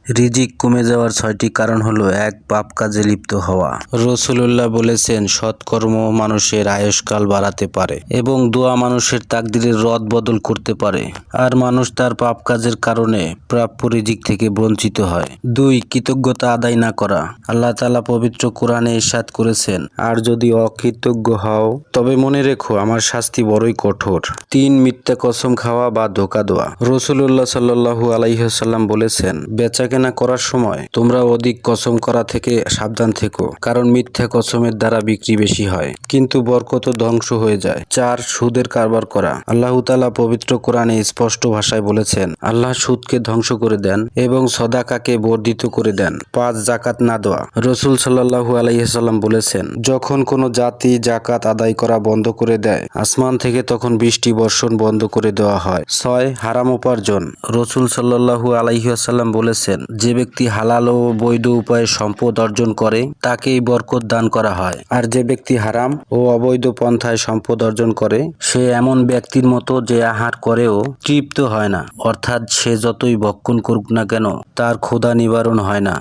রিজিক কমে যাওয়ার ৬টি কারণ হলো ১. পাপ কাজে লিপ্ত হওয়া। রাসূলুল্লাহ বলেছেন, সৎকর্ম মানুষের আয়ুষ্কাল বাড়াতে পারে এবং দোয়া মানুষের তাকদীরের রদ বদল করতে পারে। আর মানুষ তার পাপ কাজের কারণে প্রাপ্য রিজিক থেকে বঞ্চিত হয়। ২. কৃতজ্ঞতা আদায় না করা। আল্লাহ তাআলা পবিত্র কোরআনে ইরশাদ করেছেন, আর যদি অকৃতজ্ঞ হও তবে মনে রেখো আমার শাস্তি বড়ই কঠোর। ৩. মিথ্যা কসম খাওয়া বা ধোঁকা দেওয়া। রাসূলুল্লাহ সাল্লাল্লাহু আলাইহি ওয়াসাল্লাম বলেছেন, বেচাকেনা করার সময় তোমরা অধিক কসম করা থেকে সাবধান থেকো, কারণ মিথ্যা কসমের দ্বারা বিক্রি বেশি হয় কিন্তু বরকত ধ্বংস হয়ে যায়। ৪. সুদের কারবার করা। আল্লাহ তাআলা পবিত্র কোরআনে স্পষ্ট ভাষায় বলেছেন, আল্লাহ সুদকে ধ্বংস করে দেন এবং সদাকাকে বর্ধিত করে দেন। ৫. জাকাত না দেওয়া। রাসূল সাল্লাল্লাহু আলাইহি ওয়াসাল্লাম বলেছেন, যখন কোনো জাতি জাকাত আদায় করা বন্ধ করে দেয়, আসমান থেকে তখন বৃষ্টি বর্ষণ বন্ধ করে দেওয়া হয়। ৬. হারাম উপার্জন। রাসূল সাল্লাল্লাহু আলাইহি ওয়াসাল্লাম বলেছেন, যে ব্যক্তি হালাল ও বৈধ উপায়ে সম্পদ অর্জন করে তাকেই বরকত দান করা হয়, আর যে ব্যক্তি হারাম ও অবৈধ পন্থায় সম্পদ অর্জন করে সে এমন ব্যক্তির মতো যে আহার করেও তৃপ্ত হয় না, অর্থাৎ সে যতই ভক্ষণ করুক না কেন তার ক্ষুধা নিবারণ হয় না।